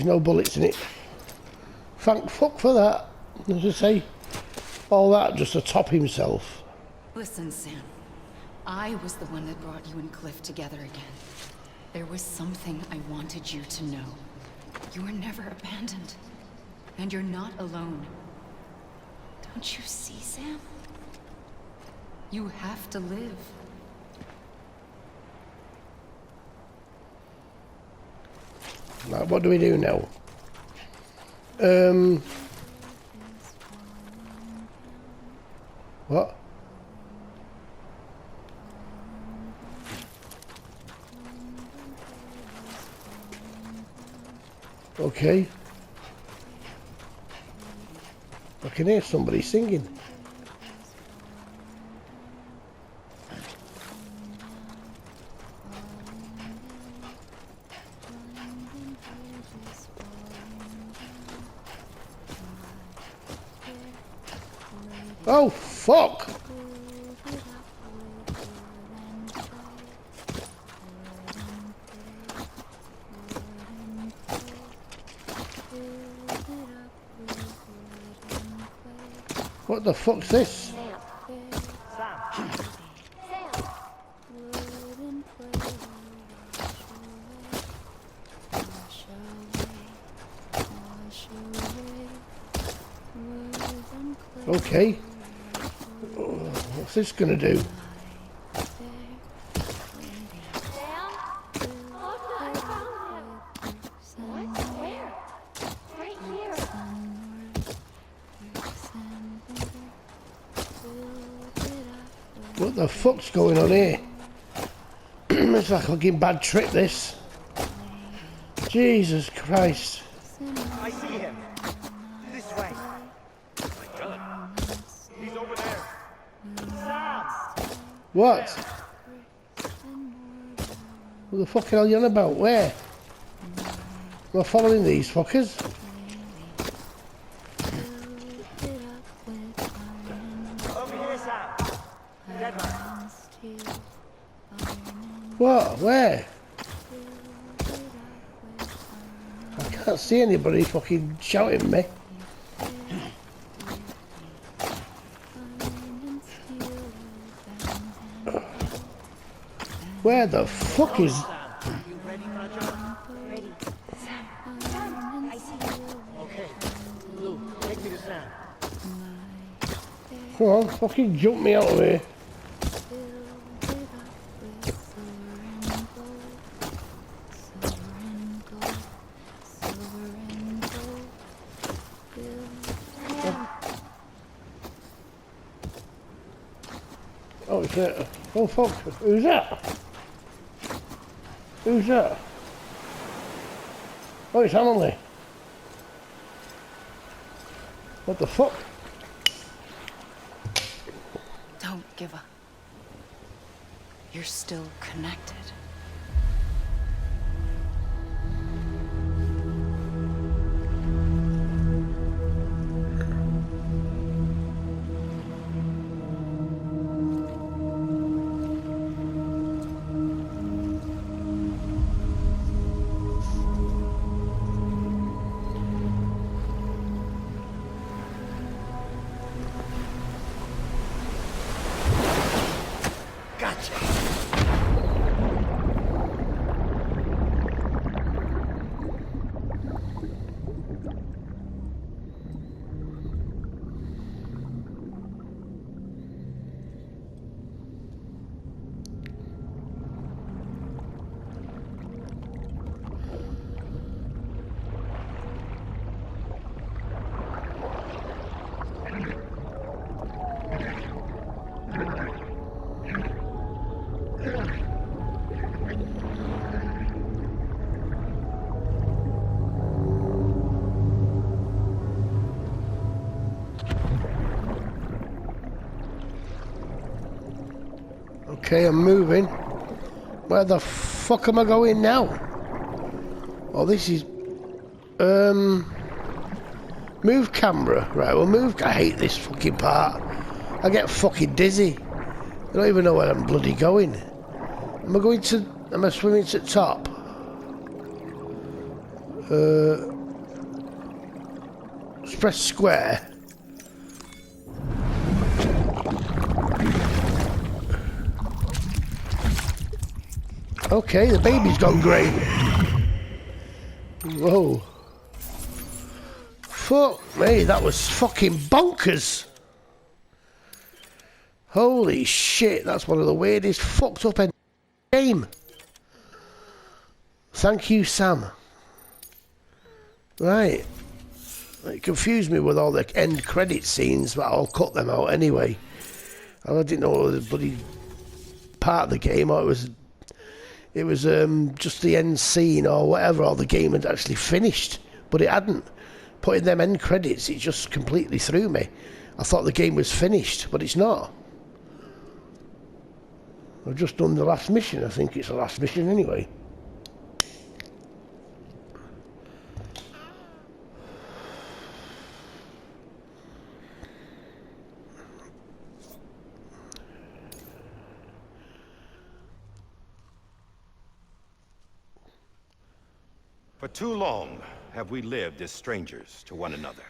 there's no bullets in it. Thank fuck for that. As I say, all that just to top himself. Listen, Sam. I was the one that brought you and Cliff together again. There was something I wanted you to know. You were never abandoned. And you're not alone. Don't you see, Sam? You have to live. Right, what do we do now? What? Okay. I can hear somebody singing. Oh, fuck! What the fuck's this? Okay. What's this gonna do? What the fuck's going on here? It's like a fucking bad trip, this. Jesus Christ. I see him. This way. My gun. He's over there. Sam! What? What the fuck are you on about? Where? Am I following these fuckers? Over here, Sam. Dead man. What? Where? I can't see anybody fucking shouting at me. Where the fuck is... You ready for a job? Ready. Sam, I see you. Okay. Lou, take me to Sam. Come on, fucking jump me out of here. Oh, it's there. Oh, fuck. Who's that? Who's that? Oh, it's Emily. What the fuck? Don't give up. You're still connected. Okay, I'm moving. Where the fuck am I going now? Oh, this is... Move camera. Right, well move... I hate this fucking part. I get fucking dizzy. I don't even know where I'm bloody going. Am I going to... Am I swimming to the top? Let's press square. Okay, the baby's gone grey. Whoa. Fuck me, that was fucking bonkers. Holy shit, that's one of the weirdest fucked up end game. Thank you, Sam. Right. It confused me with all the end credit scenes, but I'll cut them out anyway. I didn't know it was a bloody part of the game, or it was just the end scene or whatever, or the game had actually finished, but it hadn't. Putting them end credits, it just completely threw me. I thought the game was finished, but it's not. I've just done the last mission. I think it's the last mission anyway. For too long have we lived as strangers to one another,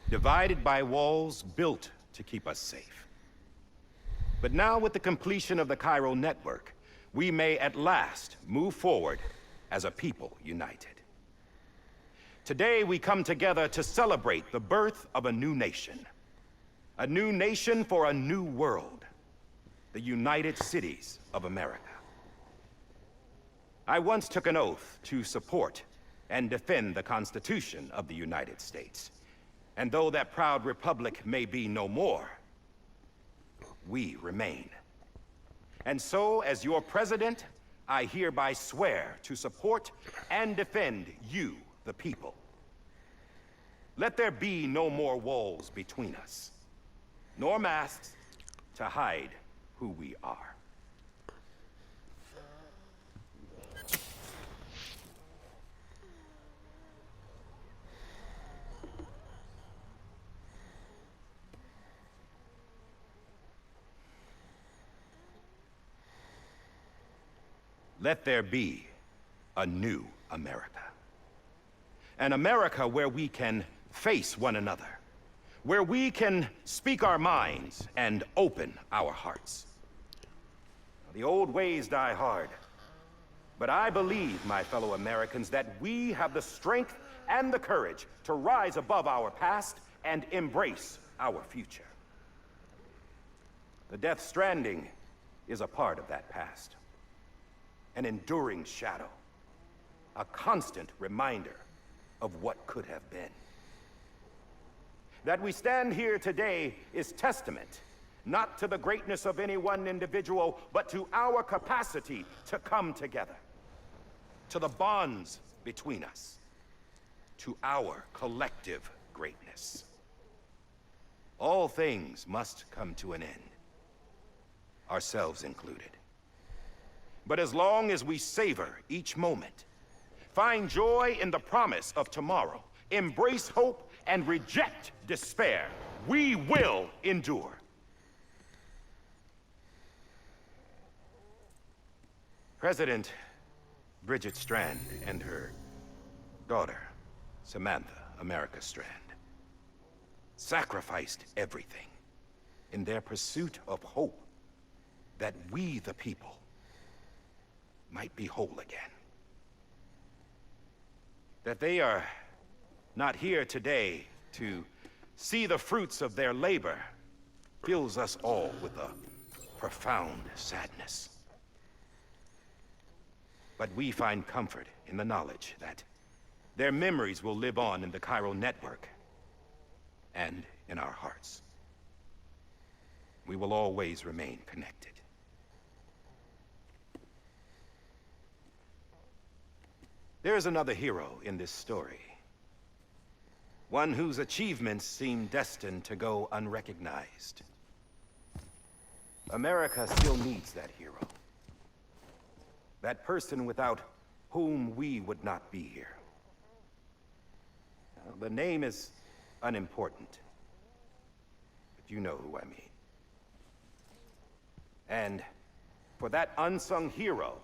divided by walls built to keep us safe. But now, with the completion of the Cairo network, we may at last move forward as a people united. Today, we come together to celebrate the birth of a new nation for a new world, the United Cities of America. I once took an oath to support and defend the Constitution of the United States. And though that proud republic may be no more, we remain. And so, as your president, I hereby swear to support and defend you, the people. Let there be no more walls between us, nor masks to hide who we are. Let there be a new America. An America where we can face one another, where we can speak our minds and open our hearts. The old ways die hard, but I believe, my fellow Americans, that we have the strength and the courage to rise above our past and embrace our future. The Death Stranding is a part of that past. An enduring shadow, a constant reminder of what could have been. That we stand here today is testament, not to the greatness of any one individual, but to our capacity to come together, to the bonds between us, to our collective greatness. All things must come to an end, ourselves included. But as long as we savor each moment, find joy in the promise of tomorrow, embrace hope, and reject despair, we will endure. President Bridget Strand and her daughter, Samantha America Strand, sacrificed everything in their pursuit of hope that we, the people, might be whole again. That they are not here today to see the fruits of their labor fills us all with a profound sadness. But we find comfort in the knowledge that their memories will live on in the Cairo network and in our hearts. We will always remain connected. There is another hero in this story. One whose achievements seem destined to go unrecognized. America still needs that hero. That person without whom we would not be here. The name is unimportant, but you know who I mean. And for that unsung hero,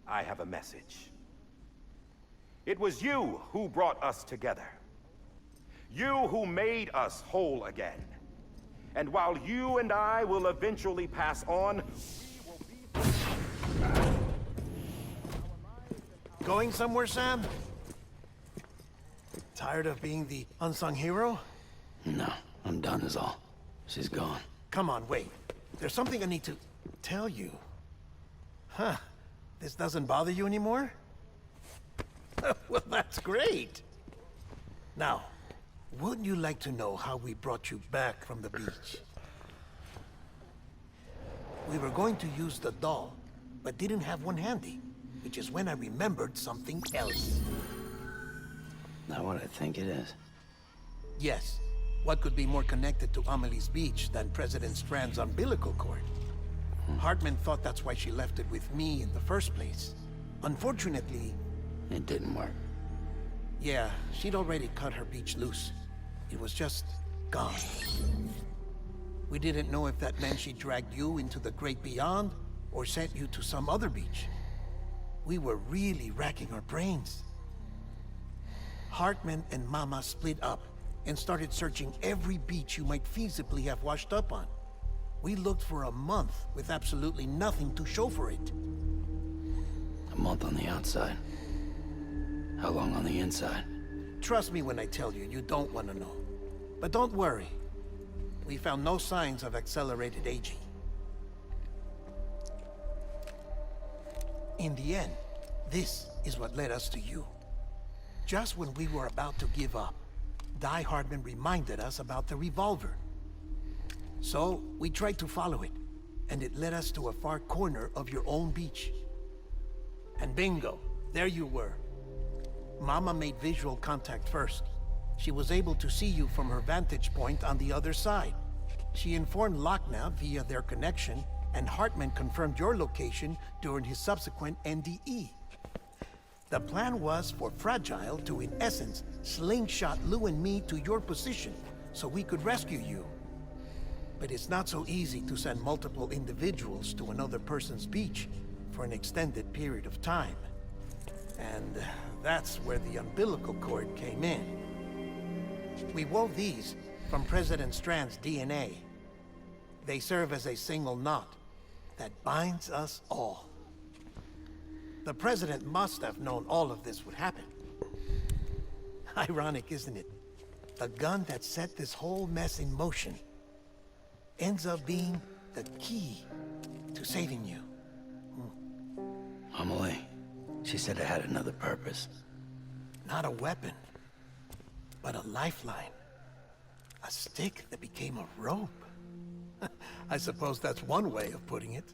I have a message. It was you who brought us together. You who made us whole again. And while you and I will eventually pass on, Going somewhere, Sam? Tired of being the unsung hero? No, I'm done is all. She's gone. Come on, wait. There's something I need to tell you. Huh. This doesn't bother you anymore? Well, that's great. Now, wouldn't you like to know how we brought you back from the beach? We were going to use the doll, but didn't have one handy, which is when I remembered something else. Not what I think it is. Yes. What could be more connected to Amelie's beach than President Strand's umbilical cord? Hartman thought that's why she left it with me in the first place. Unfortunately... It didn't work. Yeah, she'd already cut her beach loose. It was just gone. We didn't know if that meant she dragged you into the great beyond, or sent you to some other beach. We were really racking our brains. Hartman and Mama split up and started searching every beach you might feasibly have washed up on. We looked for a month with absolutely nothing to show for it. A month on the outside. How long on the inside? Trust me when I tell you, you don't want to know. But don't worry. We found no signs of accelerated aging. In the end, this is what led us to you. Just when we were about to give up, Die Hardman reminded us about the revolver. So, we tried to follow it, and it led us to a far corner of your own beach. And bingo, there you were. Mama made visual contact first. She was able to see you from her vantage point on the other side. She informed Lochna via their connection, and Hartman confirmed your location during his subsequent NDE. The plan was for Fragile to, in essence, slingshot Lou and me to your position so we could rescue you. But it's not so easy to send multiple individuals to another person's beach for an extended period of time. And that's where the umbilical cord came in. We wove these from President Strand's DNA. They serve as a single knot that binds us all. The President must have known all of this would happen. Ironic, isn't it? The gun that set this whole mess in motion ends up being the key to saving you. Amelie. She said it had another purpose. Not a weapon, but a lifeline. A stick that became a rope. I suppose that's one way of putting it.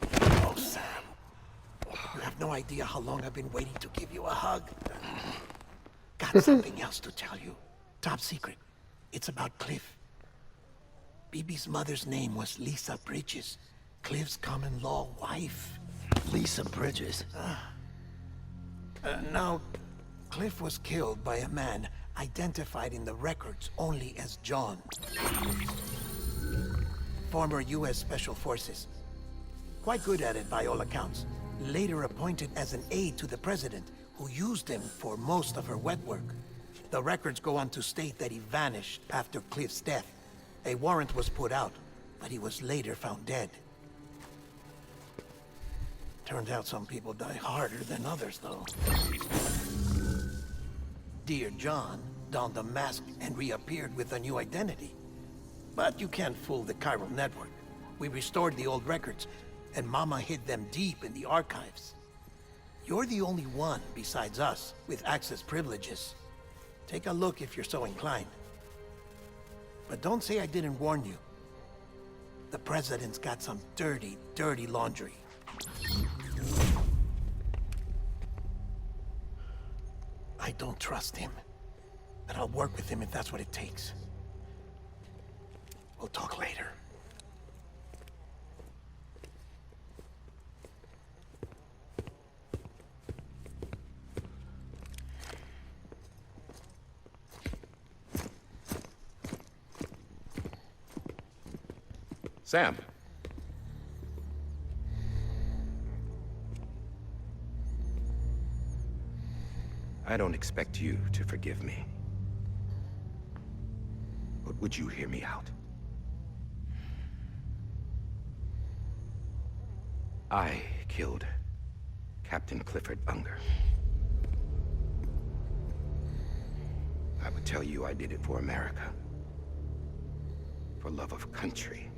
Oh, Sam. You have no idea how long I've been waiting to give you a hug. Got something else to tell you. Top secret. It's about Cliff. BB's mother's name was Lisa Bridges, Cliff's common-law wife. Lisa Bridges. Now, Cliff was killed by a man identified in the records only as John. Former U.S. Special Forces. Quite good at it by all accounts. Later appointed as an aide to the president, who used him for most of her wet work. The records go on to state that he vanished after Cliff's death. A warrant was put out, but he was later found dead. Turns out some people die harder than others, though. Dear John donned a mask and reappeared with a new identity. But you can't fool the chiral network. We restored the old records, and Mama hid them deep in the archives. You're the only one, besides us, with access privileges. Take a look if you're so inclined. But don't say I didn't warn you. The President's got some dirty, dirty laundry. I don't trust him, but I'll work with him if that's what it takes. We'll talk later. Sam. I don't expect you to forgive me. But would you hear me out? I killed Captain Clifford Unger. I would tell you I did it for America. For love of country.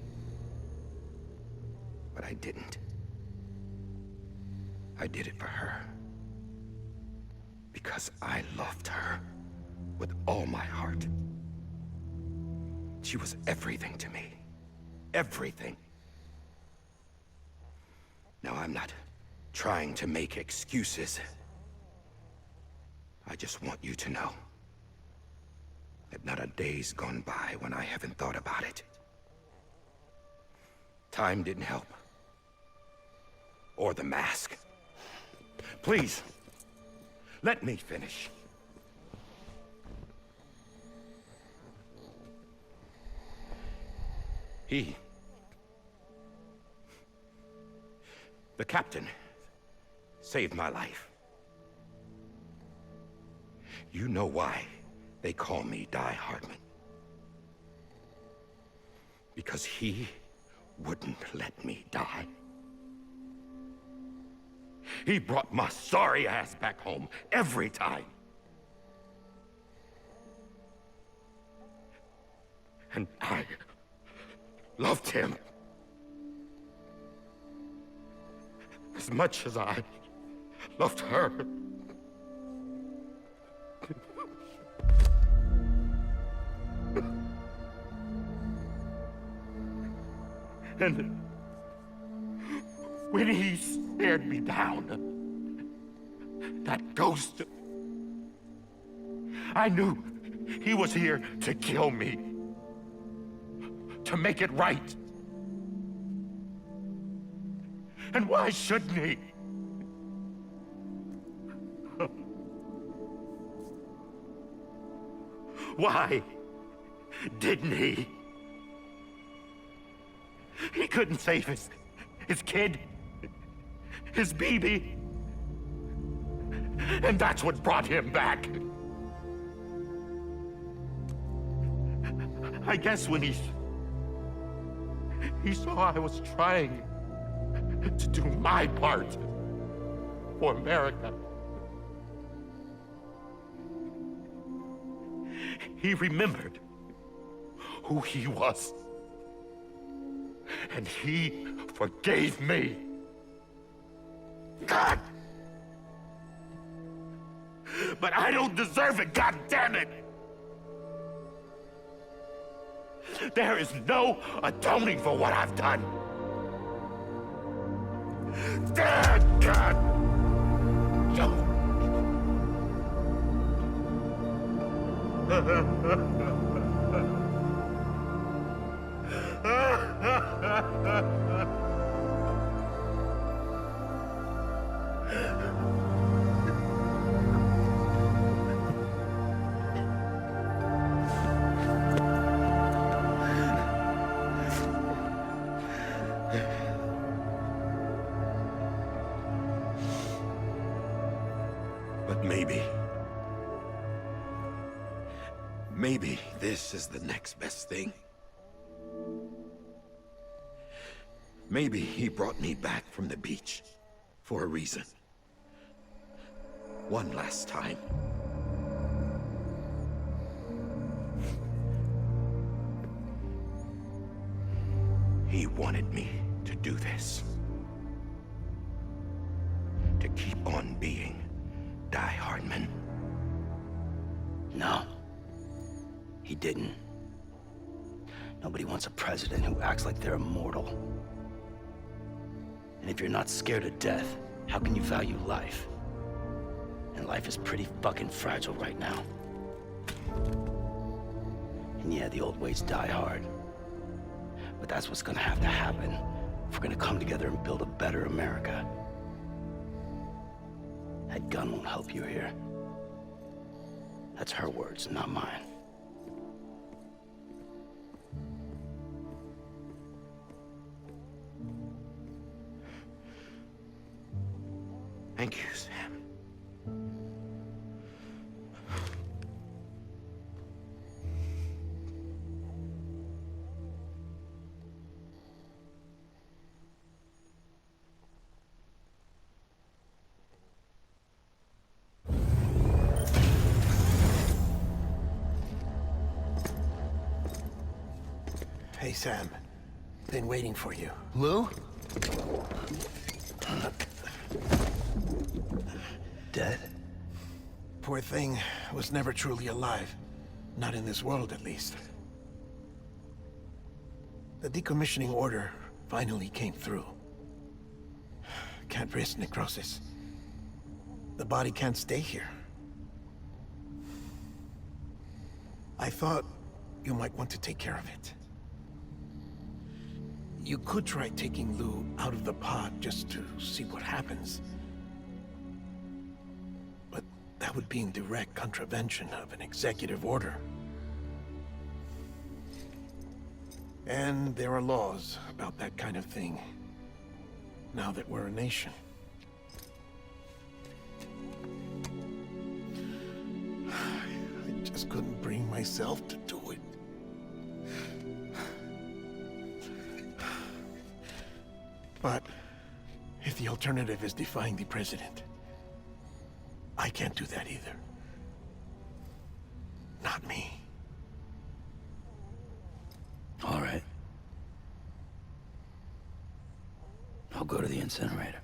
But I didn't. I did it for her. Because I loved her with all my heart. She was everything to me. Everything. Now, I'm not trying to make excuses. I just want you to know that not a day's gone by when I haven't thought about it. Time didn't help. Or the mask. Please, let me finish. The captain, saved my life. You know why they call me Die Hardman. Because he wouldn't let me die. He brought my sorry ass back home every time. And I loved him as much as I loved her. And when he stared me down, that ghost, I knew he was here to kill me, to make it right. And why shouldn't he? Why didn't he? He couldn't save his kid, his baby. And that's what brought him back. I guess when he saw I was trying to do my part for America, he remembered who he was. And he forgave me. God! But I don't deserve it, God damn it! There is no atoning for what I've done. Dad, God! But maybe this is the next best thing. Maybe he brought me back from the beach for a reason. One last time. He wanted me to do this. To keep on being Die Hardman. No. He didn't. Nobody wants a president who acts like they're immortal. And if you're not scared of death, how can you value life? And life is pretty fucking fragile right now. And yeah, the old ways die hard. But that's what's gonna have to happen if we're gonna come together and build a better America. That gun won't help you here. That's her words, not mine. Thank you, Sam. Sam. Been waiting for you. Lou? Dead? Poor thing was never truly alive. Not in this world, at least. The decommissioning order finally came through. Can't risk necrosis. The body can't stay here. I thought you might want to take care of it. You could try taking Lou out of the pod just to see what happens. But that would be in direct contravention of an executive order. And there are laws about that kind of thing, now that we're a nation. I just couldn't bring myself to do it. But if the alternative is defying the president, I can't do that either. Not me. All right. I'll go to the incinerator.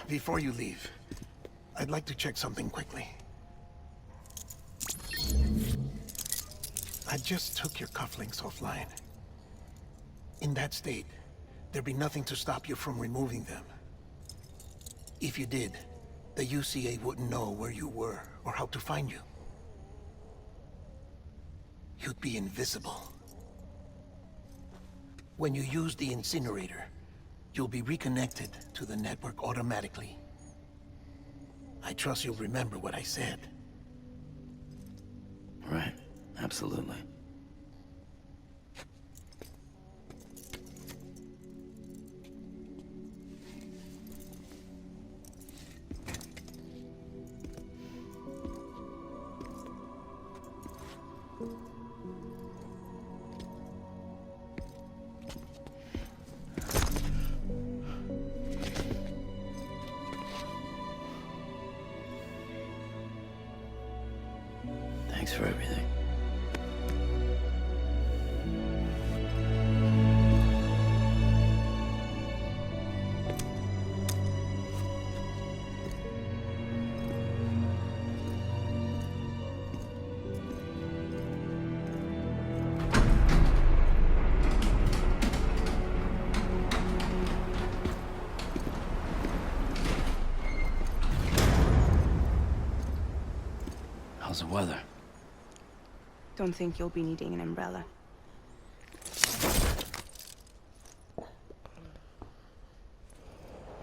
Before you leave, I'd like to check something quickly. I just took your cufflinks offline. In that state, there'd be nothing to stop you from removing them. If you did, the UCA wouldn't know where you were or how to find you. You'd be invisible. When you use the incinerator, you'll be reconnected to the network automatically. I trust you'll remember what I said. Right. Absolutely. Thanks for everything. How's the weather? Don't think you'll be needing an umbrella.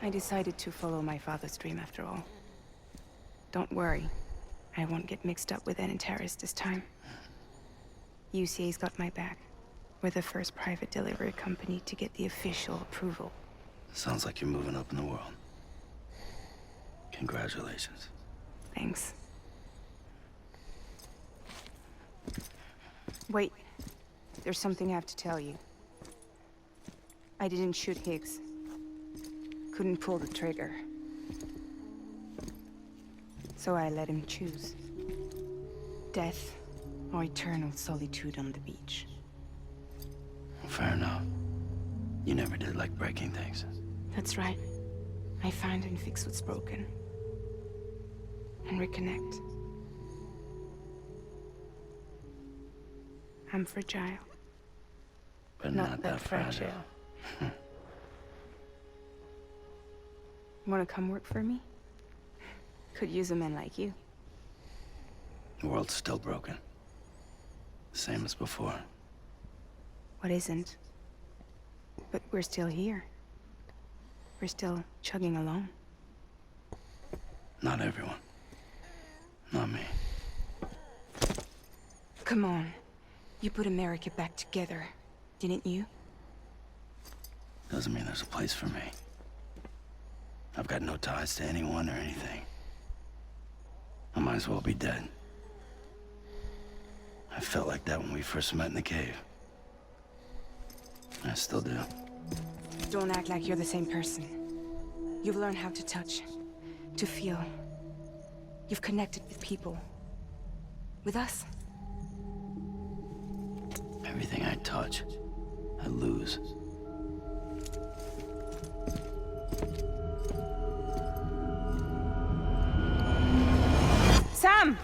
I decided to follow my father's dream after all. Don't worry, I won't get mixed up with any terrorists this time. UCA's got my back. We're the first private delivery company to get the official approval. Sounds like you're moving up in the world. Congratulations. Thanks. Wait, there's something I have to tell you. I didn't shoot Higgs. Couldn't pull the trigger. So I let him choose. Death or eternal solitude on the beach. Fair enough. You never did like breaking things. That's right. I find and fix what's broken. And reconnect. I'm fragile. But not that fragile. Wanna come work for me? Could use a man like you. The world's still broken. Same as before. What isn't? But we're still here. We're still chugging along. Not everyone. Not me. Come on. You put America back together, didn't you? Doesn't mean there's a place for me. I've got no ties to anyone or anything. I might as well be dead. I felt like that when we first met in the cave. I still do. Don't act like you're the same person. You've learned how to touch, to feel. You've connected with people. With us. Everything I touch, I lose. Sam!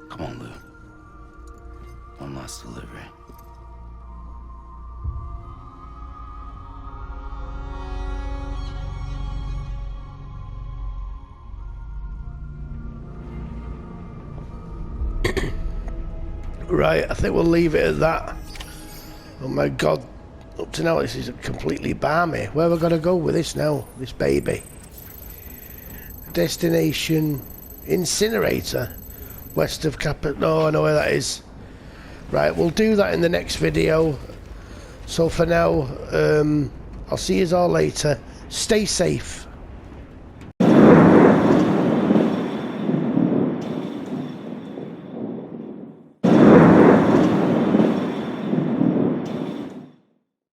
Come on, Lou. One last delivery. Right, I think we'll leave it at that. Oh my god, up to now this is completely balmy. Where have I got to go with this now, this baby? Destination Incinerator, west of no, I know where that is. Right, we'll do that in the next video. So for now, I'll see you all later. Stay safe.